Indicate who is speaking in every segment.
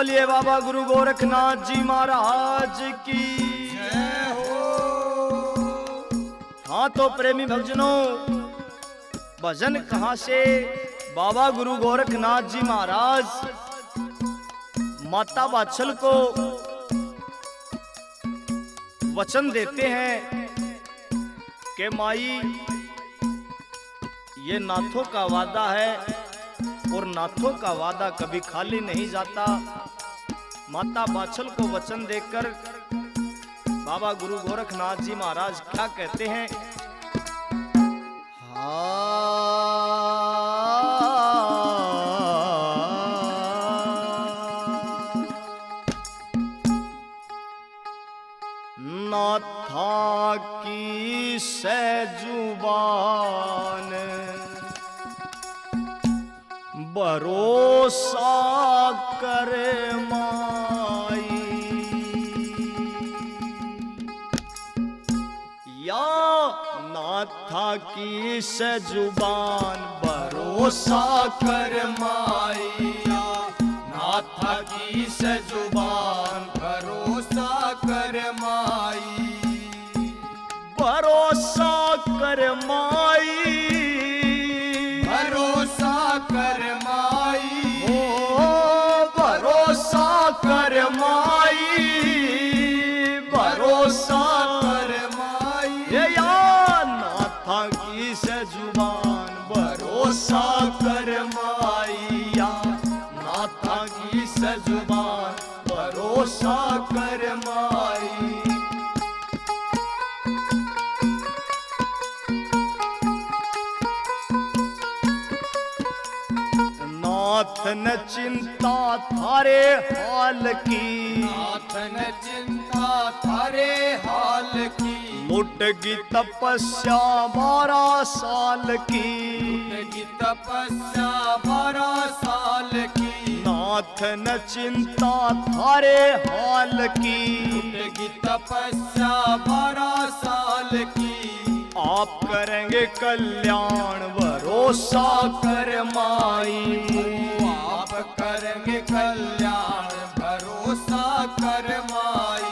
Speaker 1: बोलिए बाबा गुरु गोरखनाथ जी महाराज की
Speaker 2: जय हो।
Speaker 1: हाँ तो प्रेमी भक्तजनों, भजन कहाँ से बाबा गुरु गोरखनाथ जी महाराज माता वात्सल को वचन देते हैं कि माई ये नाथों का वादा है और नाथों का वादा कभी खाली नहीं जाता। माता वात्सल को वचन देकर बाबा गुरु गोरखनाथ जी महाराज क्या कहते हैं? नाथा की सजुबान भरोसा कर माई, या नाथा की सजुबान भरोसा कर माइया,
Speaker 2: नाथा की सजुबान भरोसा कर माई,
Speaker 1: भरोसा कर माई,
Speaker 2: भरोसा कर माई,
Speaker 1: ओ भरोसा कर माई, भरोसा
Speaker 2: कर माई,
Speaker 1: ये या नाथा की सजुबान भरोसा कर माइया, नाथा की सजुबान भरोसा कर माई। नाथ न चिंता थारे हाल की,
Speaker 2: नाथ न चिंता थारे हाल की,
Speaker 1: लुटगी तपस्या 12 साल की,
Speaker 2: की तपस्या 12 साल की,
Speaker 1: नाथ न चिंता थारे हाल की,
Speaker 2: की तपस्या 12 साल की,
Speaker 1: आप करेंगे कल्याण भरोसा कर माई,
Speaker 2: आप करेंगे कल्याण भरोसा कर माई।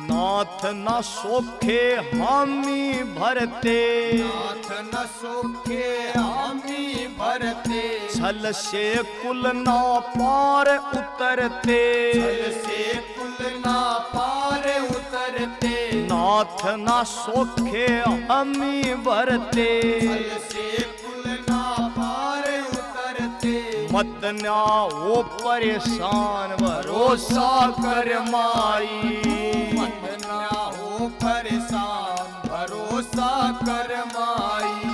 Speaker 1: नाथ न सोखे हामी भरते,
Speaker 2: नाथ न सोखे हामी भरते,
Speaker 1: छल से कुल ना पार उतरते,
Speaker 2: छल से कुल ना पार उतरते,
Speaker 1: नाथ न सोखे हामी भरते,
Speaker 2: छल से कुल ना पार उतरते,
Speaker 1: मत ना हो परेशान भरोसा कर माई,
Speaker 2: मत ना हो परेशान भरोसा कर माई।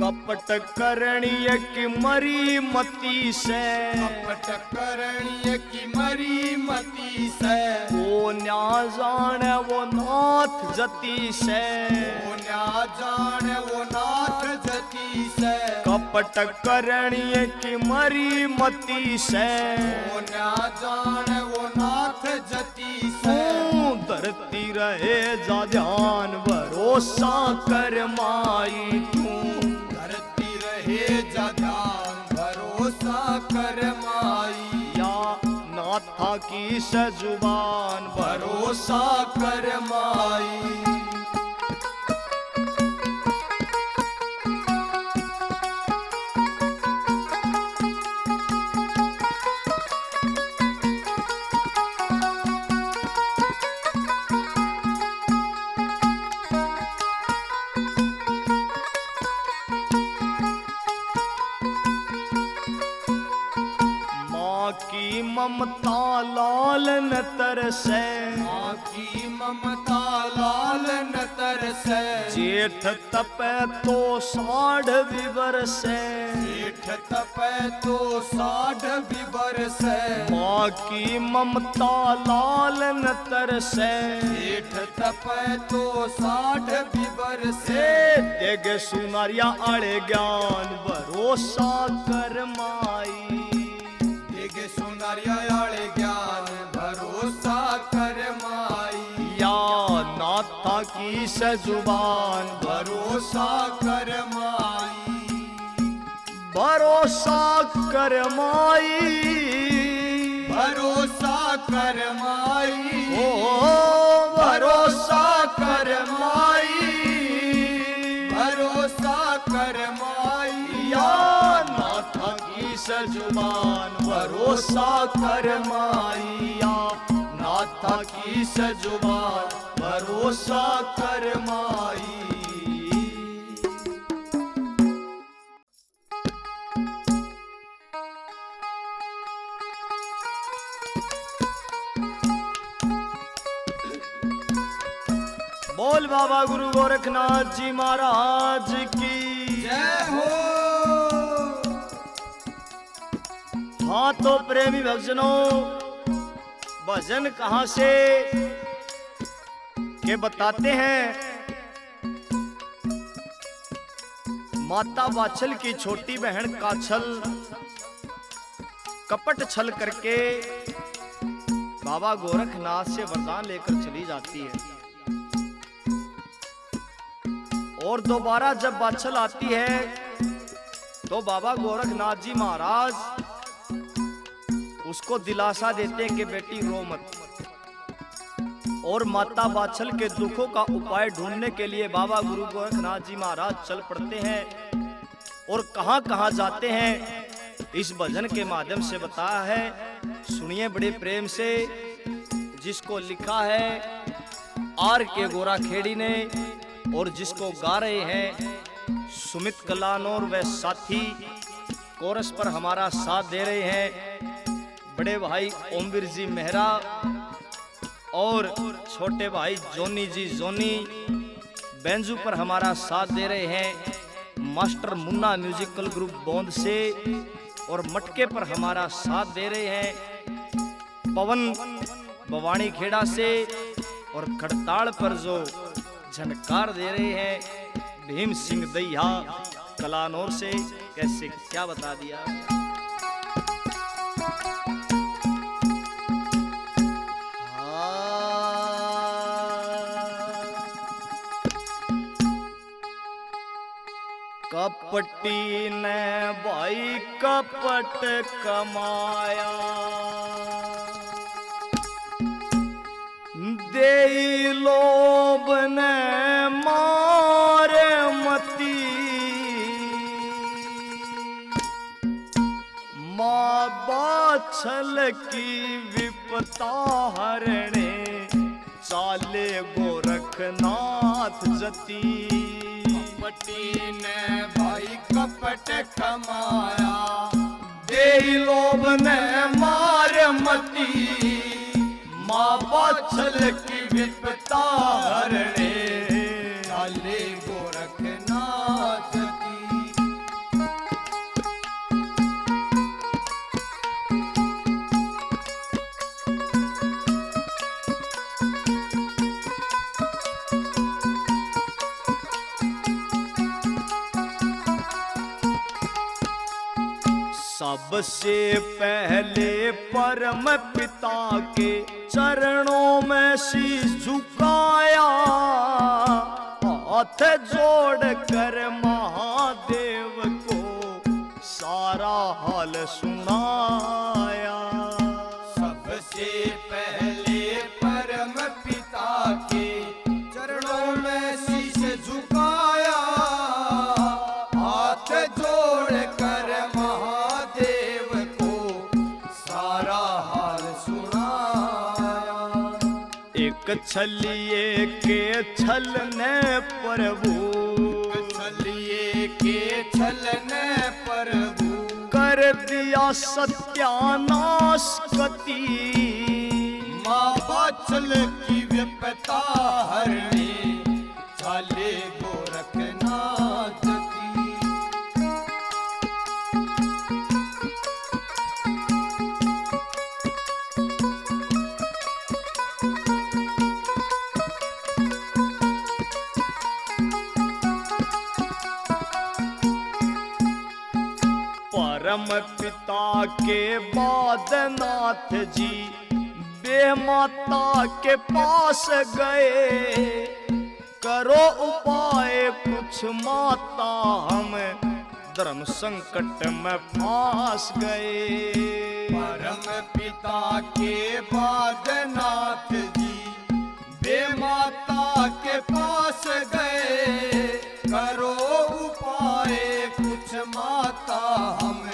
Speaker 1: कपट करणीय की मरी मती से,
Speaker 2: कपट करणीय की मरी मती से,
Speaker 1: वो न्या जाने वो नाथ जती से,
Speaker 2: वो न्या जाने वो नाथ जती से,
Speaker 1: कपट करणीय की मरी मती से,
Speaker 2: वो न्या जाने वो नाथ जती से,
Speaker 1: धरती रहे जा ध्यान भरोसा कर माई, तू
Speaker 2: धरती रहे जा ध्यान भरोसा कर माई,
Speaker 1: या नाथा की सजुबान
Speaker 2: भरोसा कर माई।
Speaker 1: ममता लाल न तरसै,
Speaker 2: माँ की ममता लाल न तरसै।
Speaker 1: जेठ तपै तो साढ़ भी बरसै,
Speaker 2: जेठ तपै तो साढ़ भी बरसै।
Speaker 1: माँ की ममता लाल न तरसै,
Speaker 2: जेठ तपै तो साढ़ भी बरसै।
Speaker 1: देग सुनारिया आड़े ज्ञान भरोसा कर माई,
Speaker 2: देगे सुनारिया आले ज्ञान भरोसा कर माई।
Speaker 1: या नाथा की सजुबान
Speaker 2: भरोसा कर माई।
Speaker 1: भरोसा कर माई,
Speaker 2: भरोसा कर माई।
Speaker 1: ओ भरोसा कर माई,
Speaker 2: भरोसा कर माई।
Speaker 1: या नाथा की सजुबान भरोसा कर माई, या नाथा की सजुबान भरोसा कर माई। बोल बाबा गुरु गोरखनाथ जी महाराज की
Speaker 2: जय हो।
Speaker 1: हाँ तो प्रेमी भक्तजनों, भजन कहां से के बताते हैं। माता वात्सल की छोटी बहन काछल कपट छल करके बाबा गोरखनाथ से वरदान लेकर चली जाती है, और दोबारा जब वात्सल आती है तो बाबा गोरखनाथ जी महाराज उसको दिलासा देते हैं कि बेटी रो मत। और माता वात्सल के दुखों का उपाय ढूंढने के लिए बाबा गुरु गोरखनाथ जी महाराज चल पड़ते हैं, और कहां कहां जाते हैं इस भजन के माध्यम से बताया है। सुनिए बड़े प्रेम से, जिसको लिखा है आर के गोरा खेड़ी ने, और जिसको गा रहे हैं सुमित कलानौर व साथी। कोरस पर हमारा साथ दे रहे हैं बड़े भाई ओमवीर जी मेहरा, और छोटे भाई जोनी जी जोनी। बेंजू पर हमारा साथ दे रहे हैं मास्टर मुन्ना म्यूजिकल ग्रुप बोंद से, और मटके पर हमारा साथ दे रहे हैं पवन भवानी खेड़ा से, और खड़ताल पर जो झनकार दे रहे हैं भीम सिंह दैया कलानौर से। कैसे क्या बता दिया। कपटी ने भाई कपट कमाया, दे लोभ ने मार मती, माँ वात्सल की विपता हरणे, चाले गोरखनाथ जती।
Speaker 2: कपटी ने भाई कपट कमाया,
Speaker 1: दे लोभ ने मार मती, माँ वात्सल की विपता हरणे,
Speaker 2: चाले गोरखनाथ की।
Speaker 1: सबसे पहले परम पिता के चरणों में शीश झुकाया, हाथ जोड़ कर महादेव को सारा हाल सुनाया।
Speaker 2: सबसे पहले परम पिता के चरणों में शीश झुकाया, हाथ जोड़ कर महादेव को सारा हाल सुनाया।
Speaker 1: एक छलिए के छलने प्रभु,
Speaker 2: छलिए के छलने प्रभु,
Speaker 1: कर कर दिया सत्यानाश कति।
Speaker 2: माँ बाछल की विपता हरने चाले गोरखनाथ की।
Speaker 1: परम पिता के बाद नाथ जी बे माता के पास गए। करो उपाय कुछ माता हम धर्म संकट में फांस गए।
Speaker 2: परम पिता के बाद नाथ जी बे माता के पास गए। करो उपाय कुछ माता हम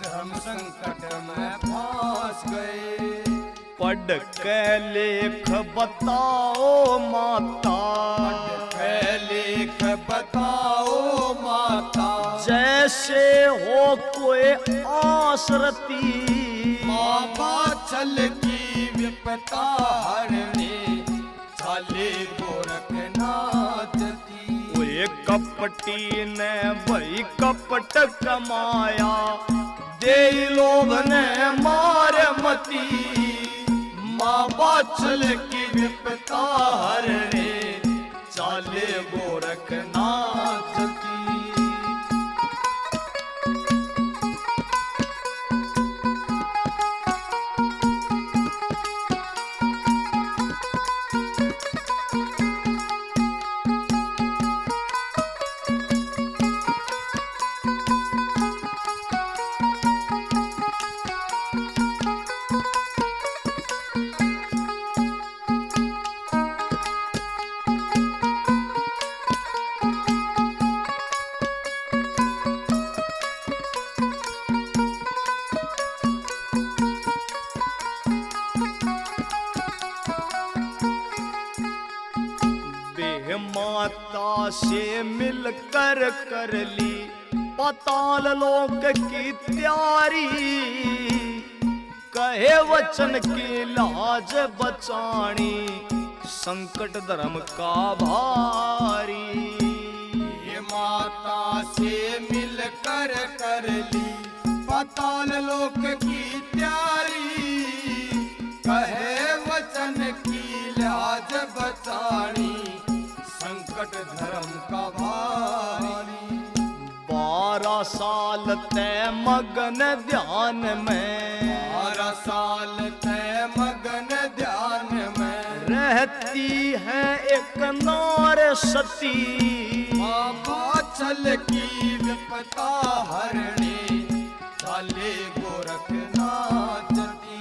Speaker 2: धर्म संकट में फांस गए।
Speaker 1: पढ़ के लेख बताओ माता,
Speaker 2: लेख बताओ माता।
Speaker 1: जैसे हो कोई आसरती।
Speaker 2: माँ बाछल की विपता हरने चाले गोरखनाथ की।
Speaker 1: वे कपटी ने वही कपट कमाया, दे लोभ ने मार मती।
Speaker 2: माँ बाछल की विपता हरने चाले गोरखनाथ की।
Speaker 1: माता से मिलकर कर ली पाताल लोक की तैयारी। कहे वचन की लाज बचानी, संकट धर्म का भारी।
Speaker 2: ये माता से मिलकर कर ली पाताल लोक की तैयारी। कहे वचन की लाज बचानी, संकट धर्म का भारी।
Speaker 1: 12 साल तय मगन ध्यान में,
Speaker 2: 12 साल तय मगन ध्यान में।
Speaker 1: रहती है एक नार सती।
Speaker 2: माँ बाछल की विपता हरने चाले गोरखनाथ की।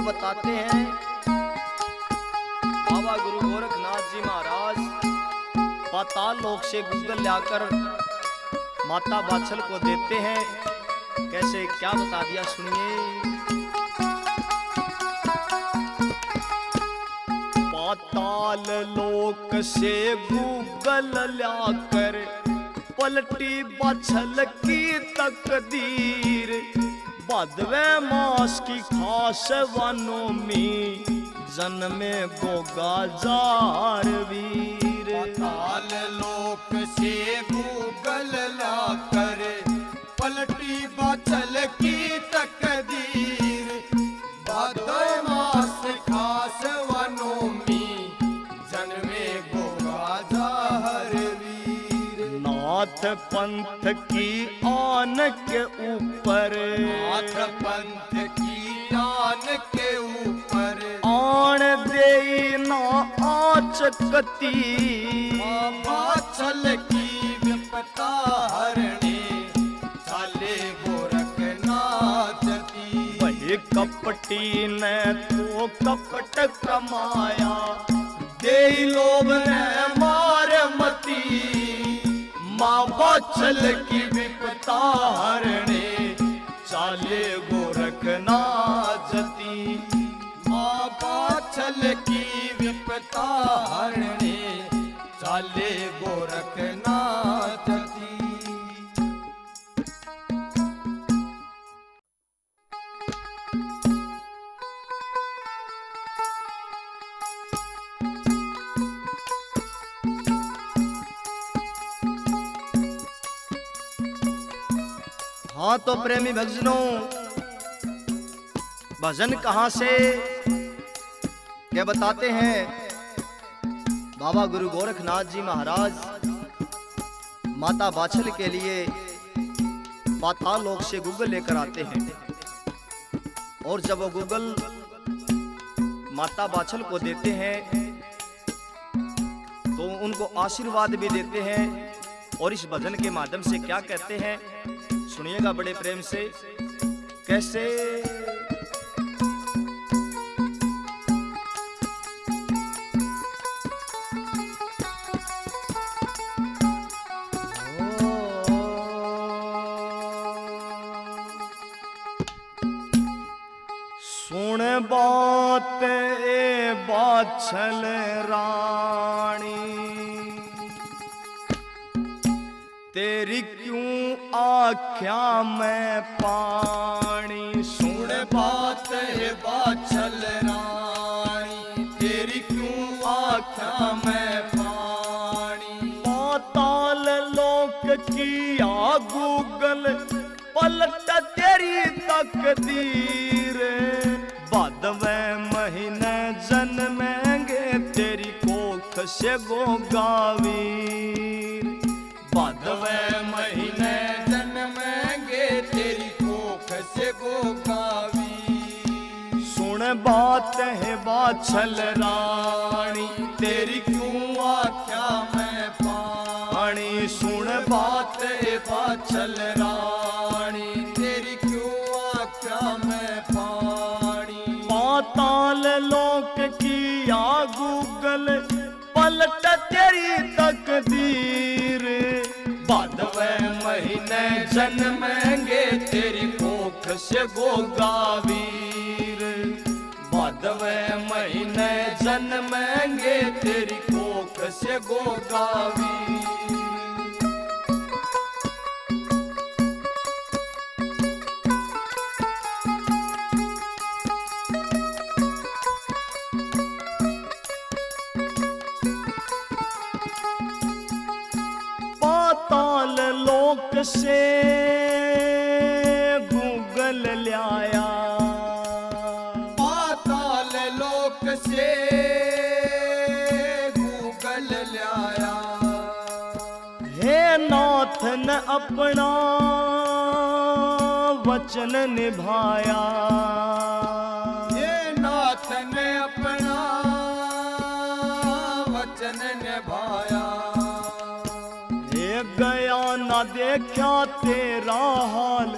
Speaker 1: बताते हैं बाबा गुरु गोरखनाथ जी महाराज पाताल लोक से गूगल लाकर माता बाछल को देते हैं। कैसे क्या बता दिया सुनिए। पाताल लोक से गूगल लाकर पलटी बाछल की तकदीर। भादवे मास की खास वनों में जन्मे गोगा जार वीर।
Speaker 2: पाताल लोक से गूगल लाकर पलटी बाछल की तकदीर। भादवे मास खास वनों में जन्मे गोगा जार वीर।
Speaker 1: नाथ पंथ की आन के ऊपर,
Speaker 2: नाथ पंथ की आन के ऊपर।
Speaker 1: आन दे ना आचकती।
Speaker 2: माँ बाछल की विपता हरने चाले गोरखनाथ की।
Speaker 1: वही कपटी ने तो कपट कमाया, दे लोभ ने मार मती। माँ बाछल की विपता हरने चाले गोरखनाथती।
Speaker 2: माँ बाछल की विपता हरणे चाले गोरखनाथती।
Speaker 1: हाँ तो प्रेमी भजनों, भजन कहाँ से क्या बताते हैं। बाबा गुरु गोरखनाथ जी महाराज माता बाछल के लिए पाताल लोक से गूगल लेकर आते हैं, और जब वो गूगल माता बाछल को देते हैं तो उनको आशीर्वाद भी देते हैं। और इस भजन के माध्यम से क्या कहते हैं सुनिएगा बड़े प्रेम से। कैसे सुन बात ए बाछल रानी, तेरी क्यों आख्या में पानी।
Speaker 2: सुन बात है बाछल रानी, तेरी क्यों आख्या में पानी।
Speaker 1: पाताल लोक किया गूगल पलट तेरी तकदीर। बादवें महीने जन्मेंगे तेरी कोख से गोगावीर।
Speaker 2: बादवें महीने जन्मेंगे तेरी कोख से गोगावी।
Speaker 1: सुन बात है बाछल रानी,
Speaker 2: तेरी क्यों आख्या में पानी। सुन बात है बाछल रानी, तेरी क्यों आख्या में पानी।
Speaker 1: पाताल लोक किया गूगल पलट तेरी तकदीर।
Speaker 2: बादवें महीने जन्मेंगे तेरी कोख से गोगावीर। बादवें महीने जन्मेंगे तेरी कोख से गोगावीर।
Speaker 1: पाताल लोक से गूगल लाया।
Speaker 2: पाताल लोक से गूगल लाया।
Speaker 1: हे नाथ ने अपना वचन निभाया।
Speaker 2: हे नाथ ने अपना वचन निभाया।
Speaker 1: गया ना देखा तेरा हाल,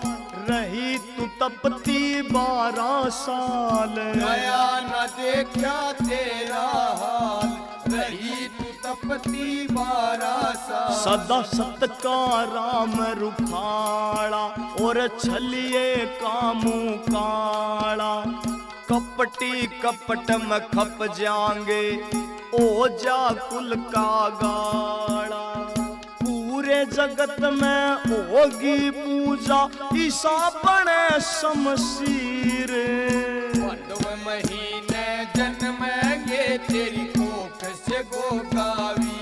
Speaker 1: रही तू तपती 12 साल।
Speaker 2: गया न देखा तेरा हाल, रही तू तपती 12 साल।
Speaker 1: सदा सत का राम रुखाड़ा, और छलिए कामू काड़ा। कपटी कपट में खप जाएंगे, ओ जा कुल का गाड़ा। पूरे जगत में होगी पूजा, ईसा बने शमशीर।
Speaker 2: बादवें महीने जन्मेंगे तेरी कोख से गोगावी।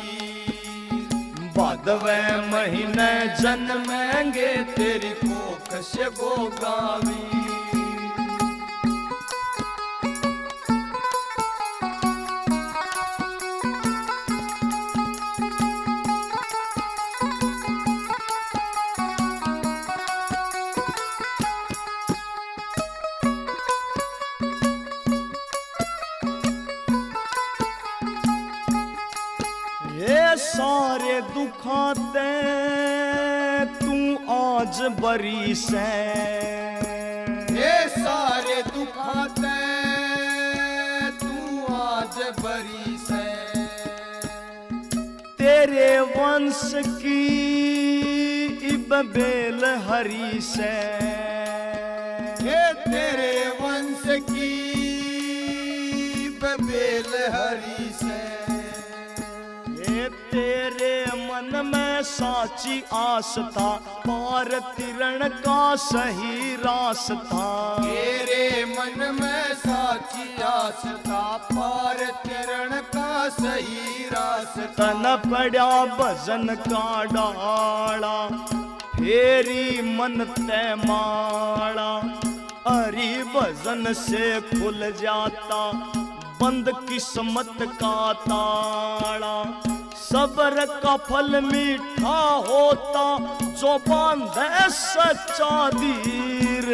Speaker 1: बादवें महीने
Speaker 2: जन्मेंगे तेरी कोख से गोगावी।
Speaker 1: सारे दुखाते तू आज बरी से।
Speaker 2: ये सारे दुखाते तू आज बरी से।
Speaker 1: तेरे वंश की इब बेल हरी से।
Speaker 2: हे तेरे वंश की बेल हरी से,
Speaker 1: ये तेरे मन में साची आस था, पार तिरण का सही रास्ता।
Speaker 2: तेरे मन में साची आस था, पार तिरण का सही रास्ता।
Speaker 1: तन पड़ा भजन का डाला, फेरी मन ते माला। हरि भजन से खुल जाता, बंद किस्मत का ताला। सब्र का फल मीठा होता, जो बांधे सच्चा धीर।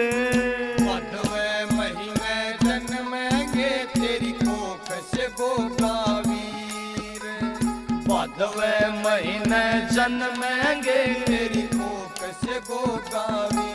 Speaker 2: भादवे महीने जन्मेंगे तेरी कोख से गोगावीर।
Speaker 1: भादवे महीने जन्मेंगे
Speaker 2: तेरी कोख से गोगावीर।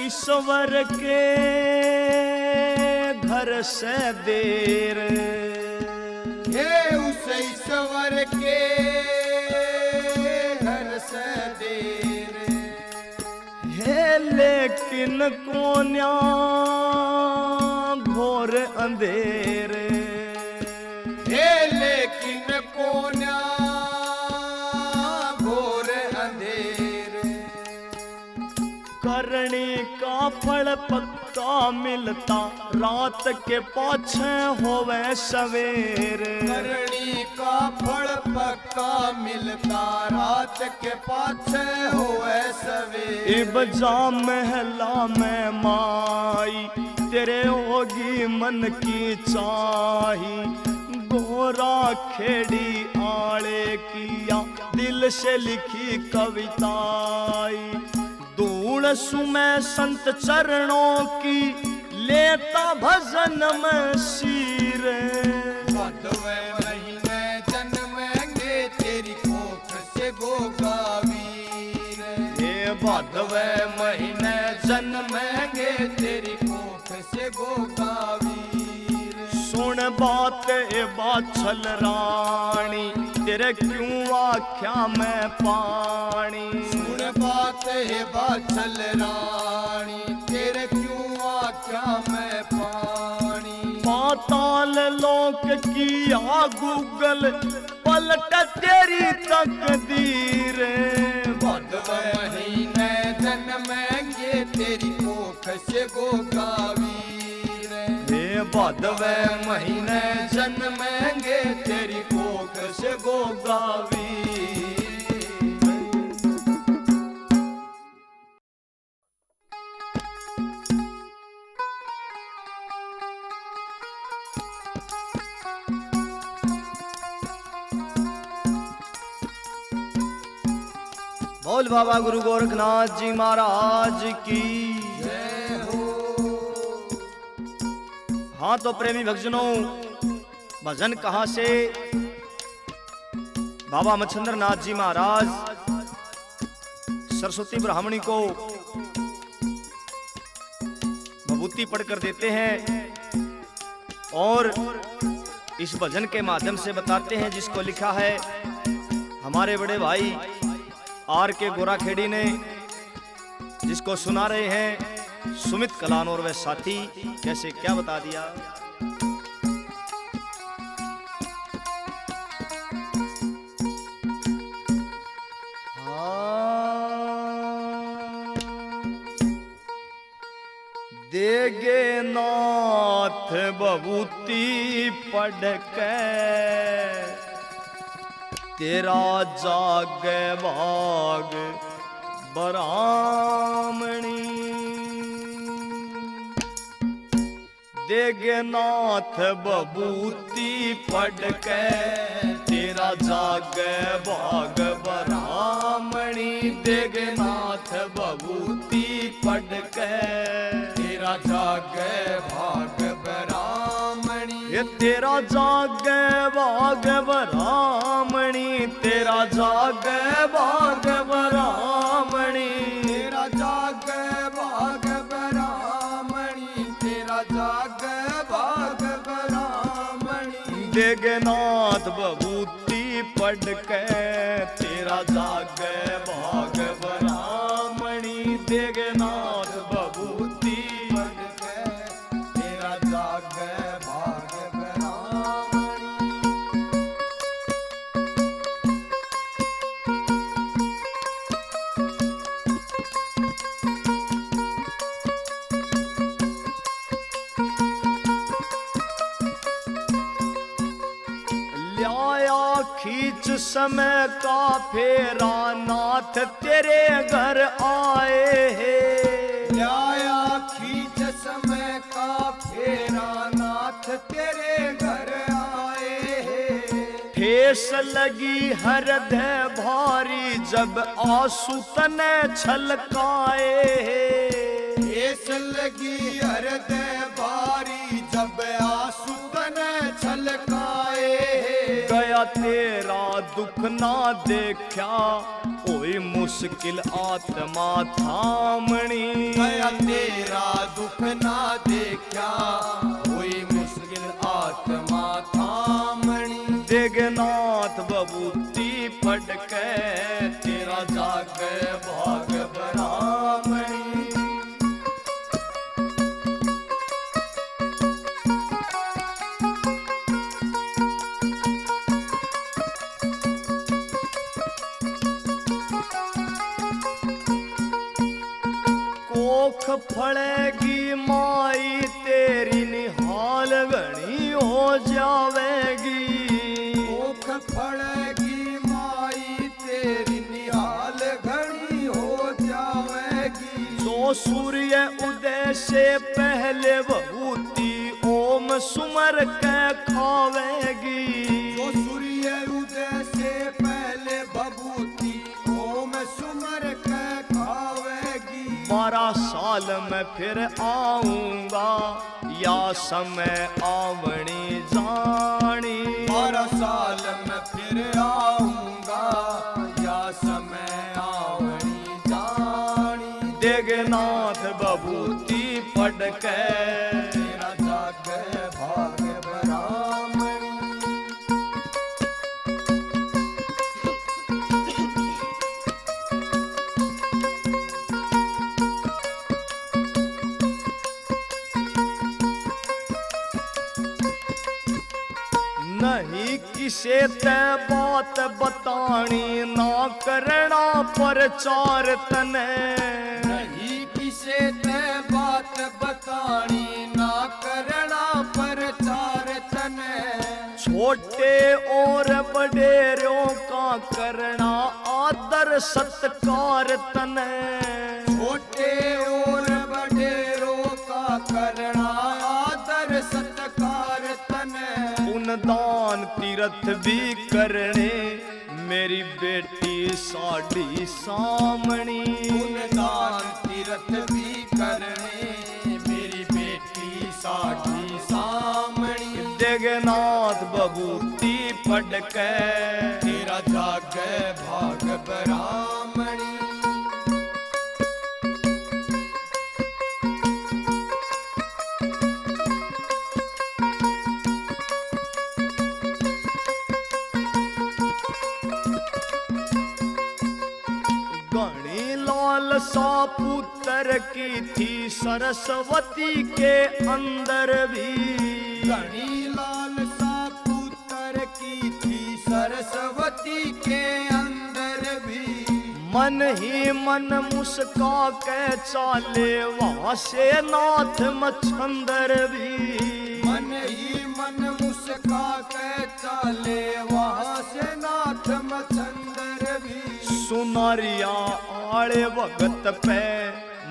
Speaker 1: ईश्वर के घर से देर,
Speaker 2: हे उस ईश्वर के घर से देर।
Speaker 1: हे लेकिन कोन्या घोर अंधेर।
Speaker 2: हे लेकिन कोन्या घोर अंधेर।
Speaker 1: करनी का फल पक्का मिलता, रात के पाछे होवे सवेर।
Speaker 2: करनी का फल पक्का मिलता, रात के पाछे होवे सवेर।
Speaker 1: इब जा महला में माई, तेरे होगी मन की चाही। गोरा खेड़ी आले किया, दिल से लिखी कविताई। धूड़ सुमे संत चरणों की, लेता भजन में शीर।
Speaker 2: भादवे महीने जन्मेंगे तेरी कोख से गोगावीर।
Speaker 1: ये भादवे महीने जन्मेंगे
Speaker 2: तेरी कोख से गोगावीर।
Speaker 1: सुन बात ए बाछल रानी, तेरे क्यों आख्या में पानी।
Speaker 2: सुन बात है बाछल रानी, तेरे क्यों आख्या में पानी।
Speaker 1: पाताल लोक किया गूगल, पलट तेरी तकदीर।
Speaker 2: भादवे महीने जन्मेंगे तेरी कोख से गोगावीर।
Speaker 1: हे भादवे महीने जन्मेंगे तेरी कोख से गोगावीर। बोल बाबा गुरु गोरखनाथ जी महाराज की
Speaker 2: जय हो।
Speaker 1: हाँ तो प्रेमी भक्तजनों, भजन कहाँ से? बाबा मच्छिंद्र नाथ जी महाराज सरस्वती ब्राह्मणी को विभूति पढ़कर देते हैं और इस भजन के माध्यम से बताते हैं, जिसको लिखा है हमारे बड़े भाई आर के गोराखेड़ी ने, जिसको सुना रहे हैं सुमित कलान और वह साथी। कैसे क्या बता दिया? देगे नाथ बबूती पढ़ के, तेरा जाग भाग बरामणी। देगे नाथ बबूती पढ़ के, तेरा जाग भाग बरामणी। देगे नाथ बबूती पढ़ के,
Speaker 2: तेरा जाग भाग बरामणी।
Speaker 1: ये तेरा जागे भाग ब्राह्मणी, तेरा जागे भाग ब्राह्मणी,
Speaker 2: तेरा जागे भाग ब्राह्मणी, तेरा जागे भाग ब्राह्मणी।
Speaker 1: देगनाथ बबूती पढ़ के तेरा जागे भाग ब्राह्मणी, देगनाथ बबूती
Speaker 2: पढ़ के तेरा जागे भाग ब्राह्मणी।
Speaker 1: ल्याया खींच समय का फेरा, नाथ तेरे घर आए हैं।
Speaker 2: ल्याया खींच समय का फेरा, नाथ तेरे घर आए हैं।
Speaker 1: ठेस लगी हृदय भारी, जब आंसू तने छलकाए हैं।
Speaker 2: ठेस लगी हृदय भारी, जब आंसू तने छलकाए।
Speaker 1: गया तेरा दुख ना देखा, कोई मुश्किल आत्मा थामणी।
Speaker 2: गया तेरा दुख ना देखा, कोई मुश्किल आत्मा थामणी।
Speaker 1: देगनाथ बबूती पढ़ के तेरा जागे भाग ब्राह्मणी। कोख फड़ेगी माई तेरी, निहाल घनी हो जावेगी।
Speaker 2: कोख फड़ेगी माई तेरी, निहाल घनी हो जावेगी।
Speaker 1: जो सूर्य उदय से पहले बबूती ओम सुमर के खावेगी।
Speaker 2: जो सूर्य उदय से पहले बबूती ओम सुमर के खावेगी।
Speaker 1: 12 साल में फिर आऊंगा, या समय आवणी जानी।
Speaker 2: 12 साल में फिर आऊंगा, या समय आवणी जानी।
Speaker 1: देगनाथ बबूती पढ़ के
Speaker 2: तेरा जागे भाग ब्राह्मणी।
Speaker 1: नहीं किसे ते बात बतानी, ना करना प्रचार तने।
Speaker 2: नहीं किसे ते बात बतानी, ना करना प्रचार तने।
Speaker 1: छोटे और बड़ेरों का करना आदर सत्कार तने।
Speaker 2: छोटे और बड़ेरों का करना आदर सत्कार तने।
Speaker 1: पुण्यदान तीर्थ भी करने, मेरी बेटी साड़ी सामणी।
Speaker 2: पुण्यदान तीर्थ भी करने, मेरी बेटी साड़ी सामणी।
Speaker 1: देगनाथ बबूती पढ़ के
Speaker 2: तेरा जागे भाग ब्राह्मणी।
Speaker 1: घनी लालसा पुत्र की थी, सरस्वती के अंदर भी।
Speaker 2: घनी लालसा पुत्र की थी, सरस्वती के अंदर भी।
Speaker 1: मन ही मन मुस्का के चाले, वहां से नाथ मच्छंदर भी।
Speaker 2: मन ही मन मुस्का के चाले, वहां से नाथ मच्छंदर भी।
Speaker 1: सुनारिया आड़े वक्त पे,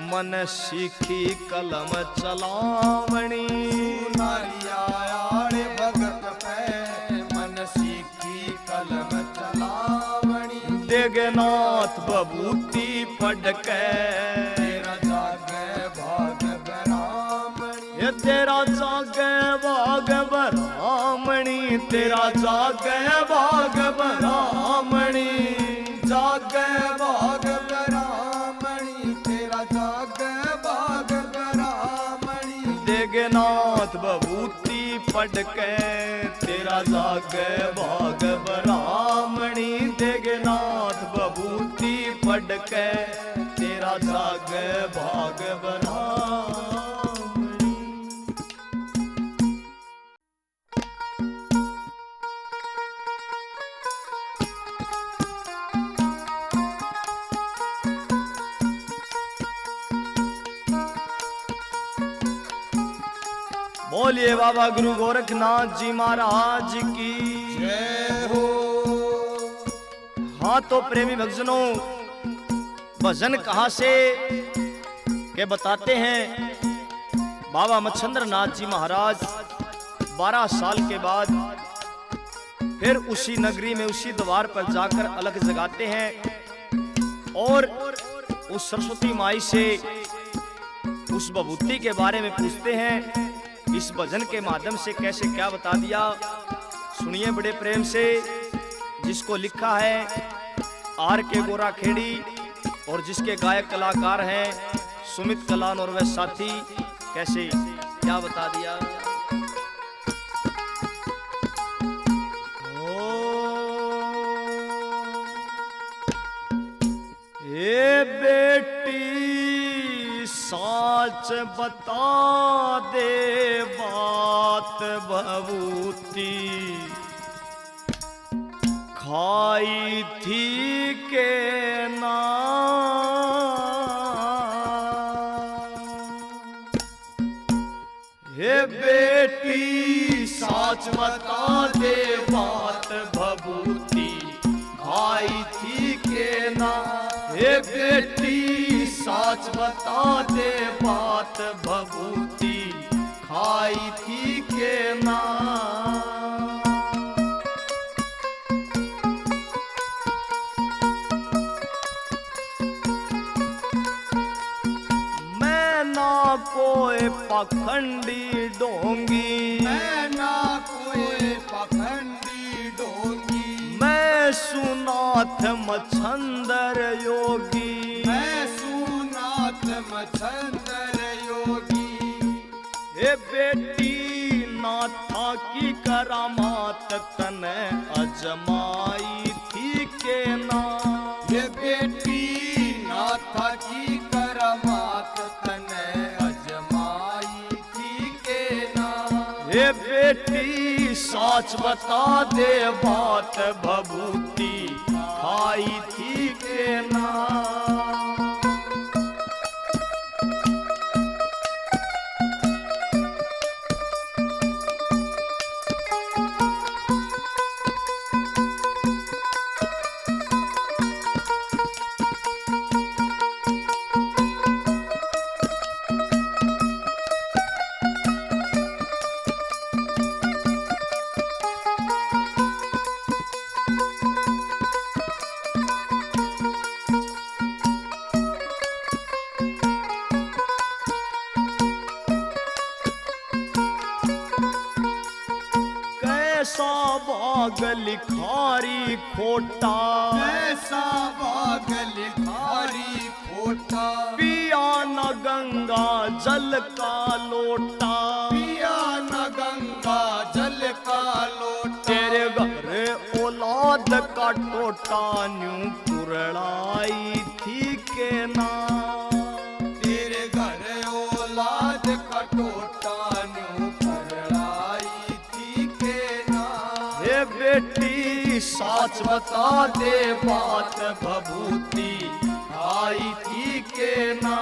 Speaker 1: मन सीखी कलम चलावणी।
Speaker 2: सुनारिया आड़े भगत पे, मन सीखी कलम चलावणी।
Speaker 1: देगनाथ बबूती पढ़ के
Speaker 2: तेरा जागे भाग ब्राह्मणी।
Speaker 1: ये तेरा जागे भाग ब्राह्मणी। तेरा जागे भाग ब्राह्मणी,
Speaker 2: जागे भाग ब्राह्मणी, तेरा जागे भाग ब्राह्मणी।
Speaker 1: देगनाथ बभूति पढ़ के तेरा जागे भाग ब्राह्मणी, देगनाथ बभूति पढ़ के तेरा जागे भाग ब्राह्मणी। बोलिए बाबा गुरु गोरखनाथ जी महाराज की
Speaker 2: जय हो।
Speaker 1: हाँ तो प्रेमी भक्तजनों, भजन कहाँ से के बताते हैं। बाबा मच्छंद्र नाथ जी महाराज 12 साल के बाद फिर उसी नगरी में उसी द्वार पर जाकर अलग जगाते हैं और उस सरस्वती माई से उस विभूति के बारे में पूछते हैं। इस भजन के माध्यम से कैसे क्या बता दिया, सुनिए बड़े प्रेम से। जिसको लिखा है आर के गोरा खेड़ी और जिसके गायक कलाकार हैं सुमित कलान और वह साथी, कैसे क्या बता दिया। ए बेटी साच बता दे बात भभूति, खाई थी के ना। हे बेटी साच बता दे बात भभूति, खाई थी के ना। हे बेटी साच बता दे बात भभूति, खाई थी के ना। मैं ना कोई पखंडी डोंगी,
Speaker 2: मैं ना कोई पखंडी डोंगी,
Speaker 1: मैं सुनाथ मच्छंदर योगी,
Speaker 2: मैं सुनाथ मच्छंदर योगी।
Speaker 1: हे बेटी नाथा की करामात तने अजमाई थी के ना।
Speaker 2: ये बेटी नाथा की करामात तने अजमाई थी के ना।
Speaker 1: हे बेटी साच बता दे बात भभूति, खाई थी के ना। कैसा बाग लिखारी खोटा,
Speaker 2: कैसा बाग लिखारी खोटा,
Speaker 1: पिया न गंगा जल का लोटा,
Speaker 2: पिया न गंगा जल का लोटा।
Speaker 1: तेरे घर औलाद का टोटा न्यू पुरड़ाई थी के ना।
Speaker 2: तेरे घर औलाद का टोटा न्यू पुरड़ाई थी के ना।
Speaker 1: हे बेटी साच बता दे बात भभूति, आई थी के ना।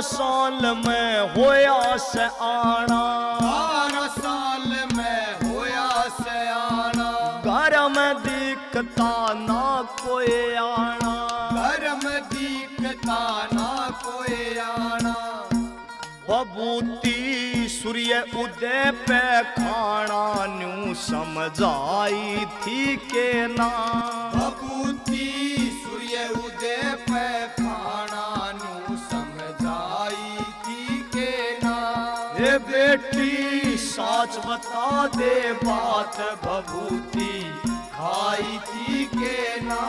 Speaker 1: साल में होया से आना,
Speaker 2: 12 साल में होया से आना।
Speaker 1: घर में दिखता ना कोई आना,
Speaker 2: घर में दिखता ना कोई आना।
Speaker 1: बबूती सूर्य उदय पे खाना न्यू समझाई थी के ना।
Speaker 2: भभूति सूर्य उदय पे खाना न्यू समझाई थी के ना।
Speaker 1: हे बेटी साच बता दे बात भभूति
Speaker 2: खाई थी के ना।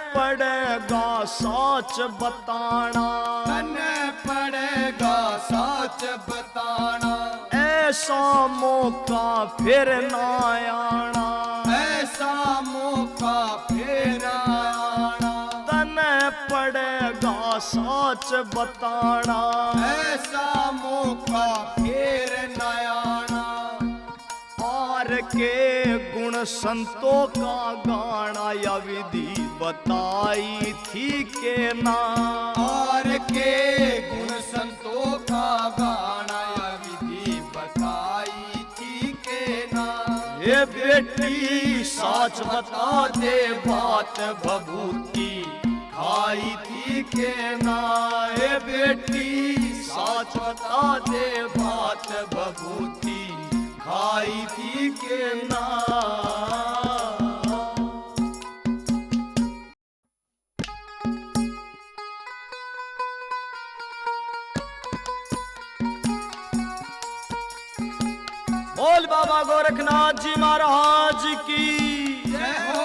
Speaker 1: पड़ेगा साच बताना,
Speaker 2: तने पड़ेगा साच बताना।
Speaker 1: ऐसा मौका फिर ना आना,
Speaker 2: ऐसा मौका फिर ना आना।
Speaker 1: तने पड़ेगा साच बताना,
Speaker 2: ऐसा मौका फिर ना आना।
Speaker 1: आर के गुण संतों का गाना या विधि बताई थी के ना।
Speaker 2: और के गुण संतों का गाना या विधि बताई थी के ना।
Speaker 1: ये बेटी साच बता दे बात भभूति खाई थी के ना। ये बेटी साच बता दे बात भभूति खाई थी के ना। बोल बाबा गोरखनाथ जी महाराज की
Speaker 2: जय हो।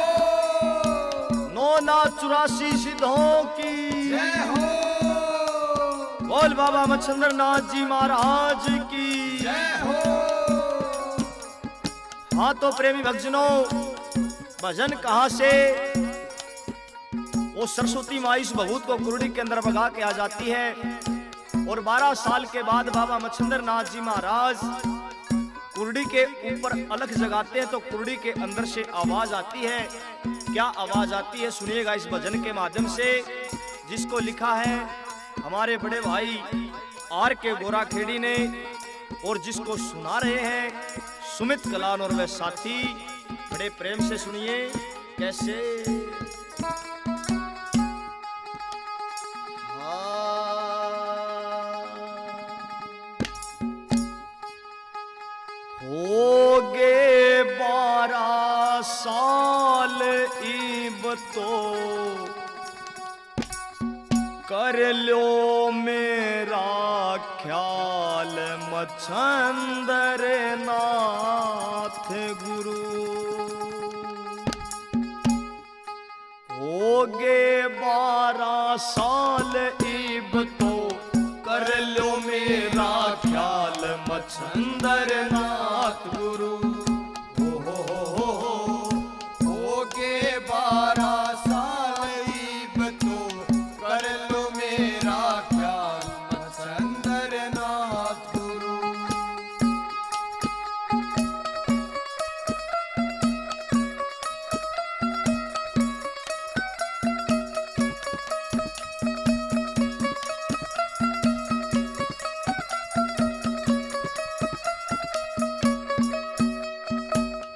Speaker 1: 984 सिद्धों की
Speaker 2: जय हो।
Speaker 1: बोल बाबा मच्छिंद्र नाथ जी महाराज की
Speaker 2: जय हो।
Speaker 1: हाँ तो प्रेमी भक्तजनों, भजन कहां से? वो सरस्वती माई इस भभूत को कुरडी के अंदर भगा के आ जाती है और 12 साल के बाद बाबा मच्छिंद्र नाथ जी महाराज कुरडी के ऊपर अलख जगाते हैं तो कुरडी के अंदर से आवाज आती है। क्या आवाज आती है सुनिएगा इस भजन के माध्यम से, जिसको लिखा है हमारे बड़े भाई आर के गोरा खेड़ी ने और जिसको सुना रहे हैं सुमित कलान और वह साथी। बड़े प्रेम से सुनिए कैसे। हो गे 12 साल इब तो कर लो मेरा ख्याल मच्छंदर नाथ गुरु। हो गे 12 साल इब तो कर लो मेरा ख्याल मच्छंदर नाथ गुरु।
Speaker 2: हो गे 12 साल इब तो कर लो मेरा ख्याल मच्छंदर नाथ गुरु।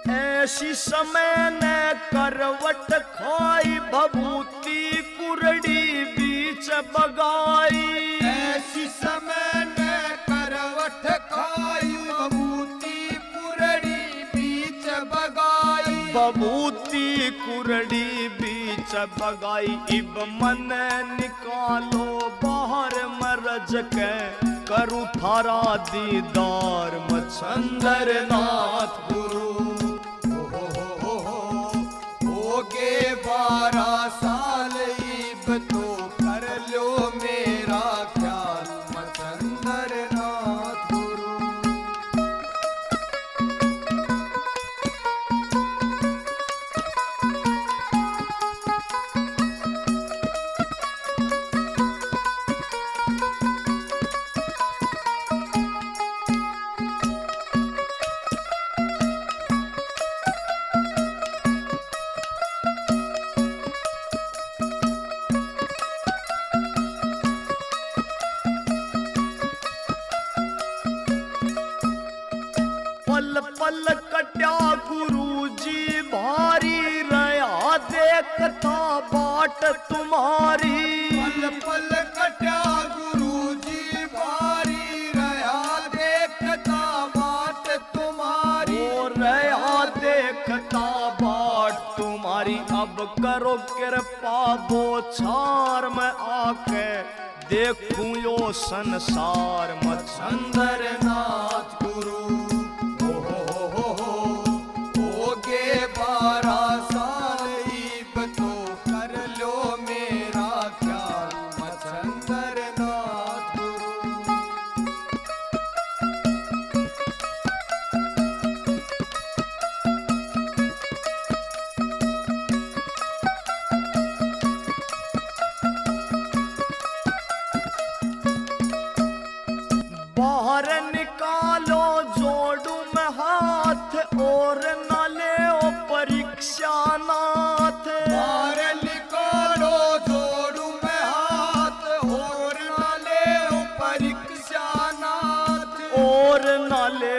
Speaker 1: ऐसी समय ने करवट खाई भभूति कुरडी बीच बगाई।
Speaker 2: ऐसी समय ने करवट खाई भभूति कुरडी बीच बगाई।
Speaker 1: भभूति कुरडी बीच बगाई। इब मन निकालो बाहर मरज के करूँ थारा दीदार मच्छंदर नाथ गुरु।
Speaker 2: हो गे 12 साल इब तो कर लो मेरा ख्याल मच्छंदर नाथ गुरु।
Speaker 1: पल पल कट्या गुरु जी भारी रहा देखता बाट तुम्हारी।
Speaker 2: पल पल कट्या गुरु जी भारी रहा देखता बाट तुम्हारी।
Speaker 1: ओ रहा देखता बाट तुम्हारी। अब करो कृपा बोछार में आके देखूं यो संसार मच्छंदर
Speaker 2: नाथ गुरु हो गे 12 साल ईब तो कर लो मेरा ख्याल मच्छंदर नाथ गुरु।
Speaker 1: बाहर निकालो जोड़ू में हाथ और न ले परीक्षा नाथ।
Speaker 2: बाहर निकालो जोड़ू में हाथ और न ले परीक्षा नाथ।
Speaker 1: और न ले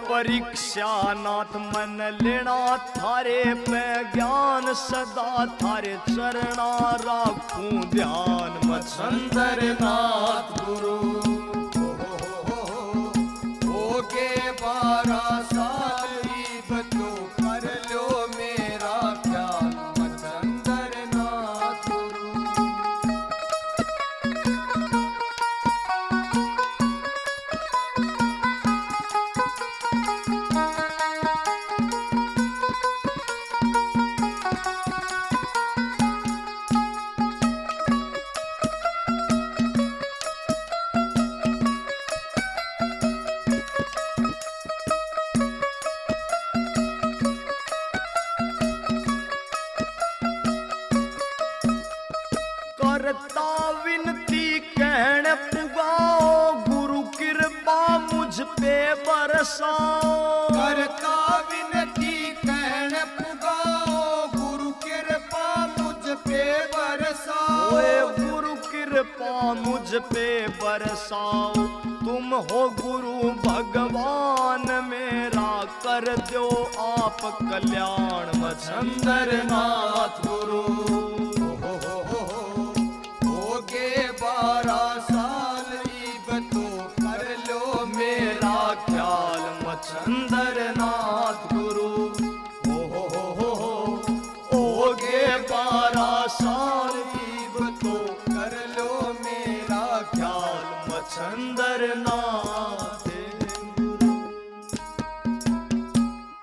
Speaker 1: परीक्षा नाथ। मन लेना थारे पे ज्ञान सदा थारे चरणा राखूं ध्यान मच्छंदर नाथ गुरु।
Speaker 2: हो गे 12 साल ईब तो कर लो मेरा ख्याल मच्छंदर नाथ गुरु।
Speaker 1: करता विनती कहन पुगाओ गुरु कृपा मुझ पे बरसाओ।
Speaker 2: करता विनती कहन पुगाओ गुरु कृपा मुझ पे बरसाओ।
Speaker 1: ओए गुरु कृपा मुझ पे बरसाओ। तुम हो गुरु भगवान मेरा कर दो आप कल्याण मच्छंदर नाथ गुरु।
Speaker 2: हो गे 12 साल ईब तो कर लो मेरा
Speaker 1: ख्याल मच्छंदर नाथ गुरु। हो गे 12 साल
Speaker 2: ईब तो कर लो मेरा
Speaker 1: ख्याल मच्छंदर नाथ।